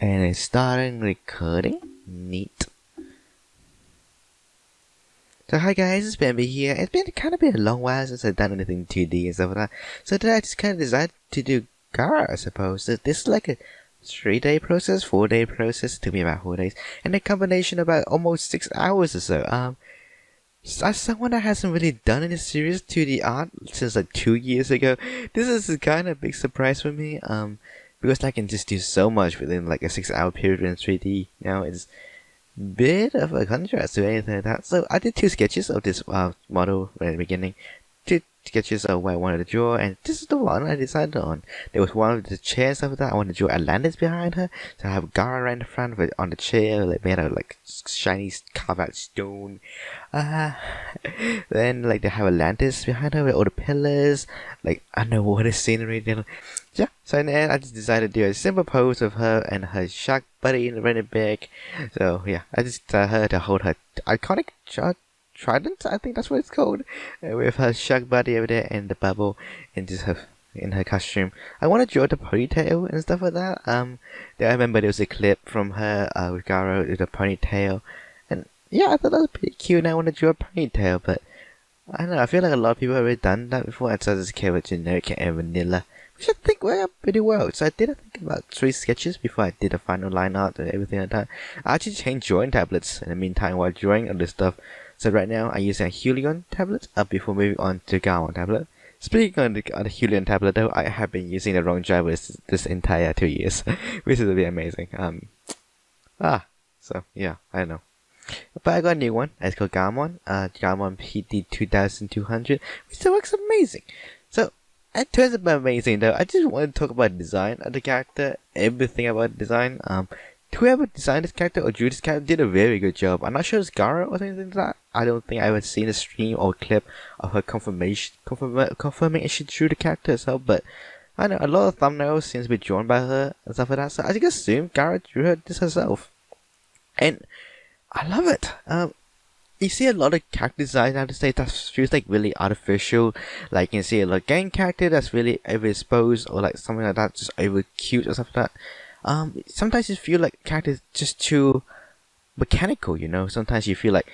And it's starting recording. Neat. So hi guys, it's Bambi here. It's been a long while since I've done anything 2D and stuff like that. So today I just kind of decided to do Gawr, I suppose. So this is like a 3-day process, 4-day process. It took me about 4 days. And a combination about almost 6 hours or so. As someone that hasn't really done any serious 2D art since like 2 years ago, this is a kind of big surprise for me. Because I can just do so much within like a 6-hour period in 3D. Now it's bit of a contrast to anything like that. So I did 2 sketches of this model right at the beginning. 2 sketches of what I wanted to draw, and this is the one I decided on. There was one of the chairs of that. I wanted to draw Atlantis behind her. So I have Gawr right in the front of on the chair, like made out of like shiny carved out stone. Then like they have Atlantis behind her with all the pillars, like underwater scenery. Yeah, so in the end I just decided to do a simple pose of her and her shark buddy in the running back. So yeah, I just tell her to hold her iconic Trident, I think that's what it's called, with her shark buddy over there and the bubble and just her in her costume. I want to draw the ponytail and stuff like that. I remember there was a clip from her with Gawr with a ponytail, and yeah, I thought that was pretty cute. And I want to draw a ponytail, but I don't know. I feel like a lot of people have already done that before, and so I just came with generic and vanilla, which I think worked out pretty well. So I did, I think, about 3 sketches before I did the final line art and everything like that. I actually changed drawing tablets in the meantime while drawing all this stuff. So right now I'm using a Helion tablet before moving on to Gawr tablet. Speaking on the Helion tablet though, I have been using the wrong driver this entire 2 years, which is a bit amazing. So yeah, I don't know. But I got a new one. It's called Garmon, Garmon PD 2200, which works amazing. So it turns out amazing though. I just want to talk about the design of the character, everything about the design. Whoever designed this character or drew this character did a very good job. I'm not sure it's Gawr or anything like that. I don't think I've ever seen a stream or clip of her confirming she drew the character herself, but I know a lot of thumbnails seems to be drawn by her and stuff like that, so I just assume Gawr drew this herself. And I love it. You see a lot of character design nowadays that feels like really artificial. Like you can see a lot of gang character that's really overexposed, or like something like that, just over cute or stuff like that. Sometimes you feel like characters just too mechanical, you know. Sometimes you feel like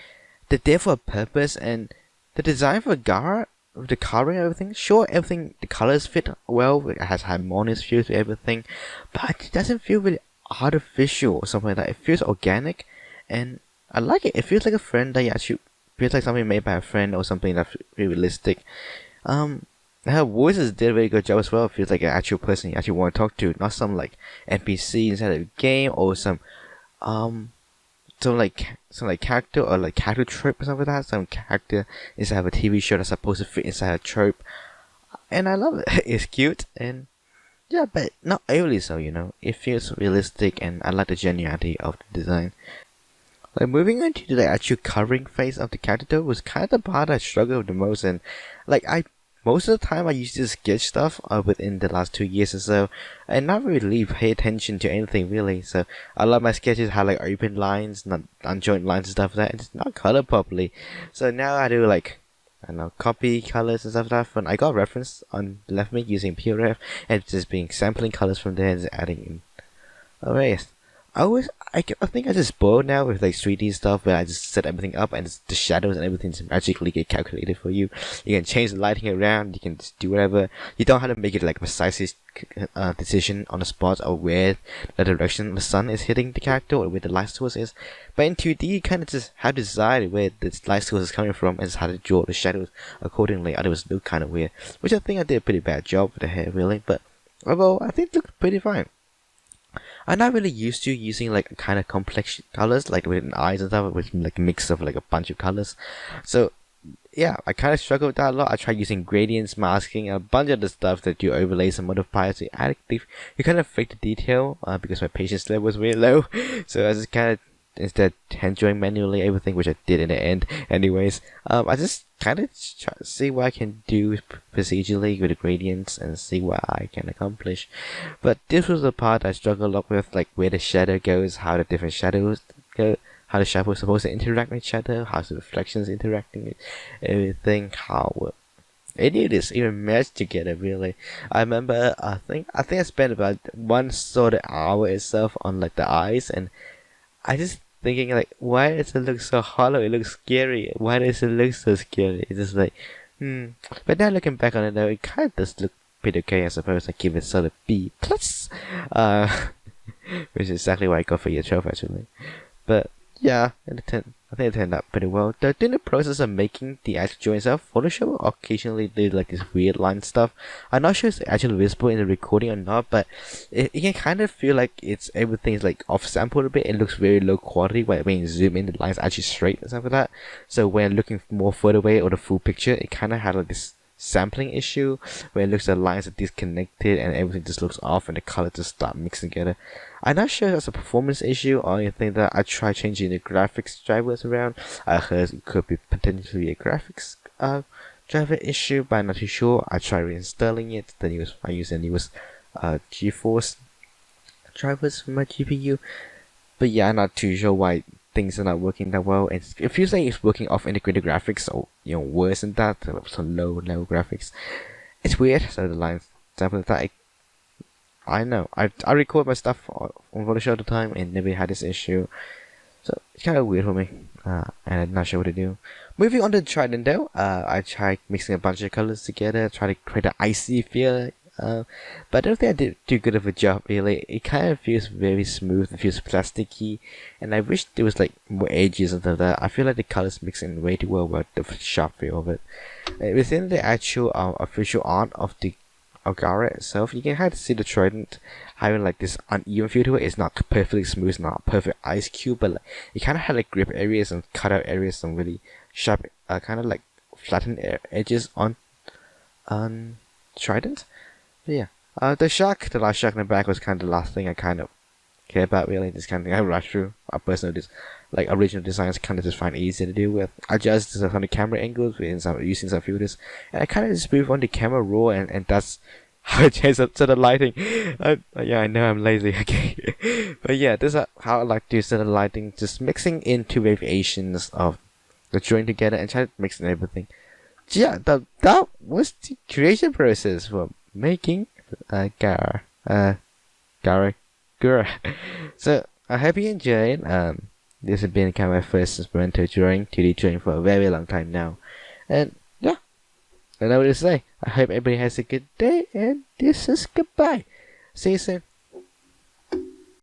they're there for a purpose, and the design for Gawr, with the coloring and everything, sure, everything, the colors fit well, it has harmonious feel to everything, but it doesn't feel really artificial or something like that. It feels organic, and I like it. It feels like a friend that you actually feels like something made by a friend or something that's realistic. Her voices did a very good job as well. It feels like an actual person you actually want to talk to, not some like NPC inside of the game or some character or like character trope or something like that. Some character inside of a TV show that's supposed to fit inside a trope. And I love it. It's cute and yeah, but not overly so, you know. It feels realistic and I like the genuinity of the design. Like moving on to the actual covering phase of the character though was kind of the part I struggled with the most, and like most of the time I used to sketch stuff within the last 2 years or so, and not really pay attention to anything really. So a lot of my sketches had like open lines, not unjoined lines and stuff like that, and it's not colored properly. So now I do like, I don't know, copy colors and stuff like that. And I got a reference on left me using PRF and just being sampling colors from there and just adding in. Oh yes. I think I just bored now with like 3D stuff where I just set everything up and the shadows and everything just magically get calculated for you. You can change the lighting around, you can just do whatever. You don't have to make it like a precise decision on the spot or where the direction the sun is hitting the character or where the light source is. But in 2D you kind of just have to decide where the light source is coming from and just how to draw the shadows accordingly. Otherwise it looked kind of weird, which I think I did a pretty bad job with the hair really, but overall I think it looked pretty fine. I'm not really used to using like kind of complex colors like with eyes and stuff, with like a mix of like a bunch of colors. So yeah, I kind of struggle with that a lot. I tried using gradients, masking, and a bunch of the stuff that do overlays and modifiers to add you kind of fake the detail because my patience level was really low. So I just kind of instead hand drawing manually everything, which I did in the end anyways. I just kind of try to see what I can do procedurally with the gradients and see what I can accomplish. But this was the part I struggled a lot with, like where the shadow goes, how the different shadows go, how the shadow is supposed to interact with each other, how the reflections interacting with everything, how Any of this even meshed together really. I remember I think I spent about one sort of hour itself on like the eyes, and I just thinking like, why does it look so hollow? It looks scary. Why does it look so scary? It's just like, But now looking back on it though, it kind of does look pretty okay. I suppose I give it sort of B plus, which is exactly why I go for your trophy actually. But yeah, I think it turned out pretty well. During the process of making the actual joint itself, Photoshop occasionally did like this weird line stuff. I'm not sure if it's actually visible in the recording or not, but it can kind of feel like everything is like off sampled a bit. It looks very low quality when you zoom in, the line's actually straight and stuff like that. So when looking more further away or the full picture, it kind of had like this sampling issue where it looks like the lines are disconnected and everything just looks off and the color just start mixing together. I'm not sure if that's a performance issue or anything that I tried changing the graphics drivers around. I heard it could be potentially a graphics driver issue, but I'm not too sure. I tried reinstalling it. I used the newest GeForce drivers for my GPU. But yeah, I'm not too sure why things are not working that well. It feels like it's working off integrated graphics, or worse than that, some low level graphics. It's weird. So the lines, example that I know. I record my stuff on Photoshop at the time and never had this issue. So it's kind of weird for me. And I'm not sure what to do. Moving on to Trident though, I tried mixing a bunch of colors together, try to create an icy feel. But I don't think I did too good of a job really. It kind of feels very smooth, it feels plasticky, and I wish there was like more edges and stuff like that. I feel like the colors mix in way too well with the sharp feel of it. Within the actual official art of the Gawr itself, you can kind of see the Trident having like this uneven feel to it. It's not perfectly smooth, it's not a perfect ice cube, but like, it kind of had like grip areas and cut out areas, some really sharp, kind of like flattened edges on Trident. But yeah, the last shark in the back was kind of the last thing I kind of care about really. This kind of thing I rushed through. I personally like original designs kind of just find easy to deal with. I adjusted some of the camera angles using some filters, and I kind of just move on the camera raw, and that's how I change up to the lighting. Yeah, I know I'm lazy, okay. But yeah, this is how I like to use the lighting, just mixing in two variations of the joint together and try to mix in everything. Yeah, that was the creation process for making Gawr Gura. So I hope you enjoyed. This has been kind of my first experimental drawing, 2D drawing for a very long time now, and yeah, I don't know what to say. I hope everybody has a good day, and this is goodbye. See you soon.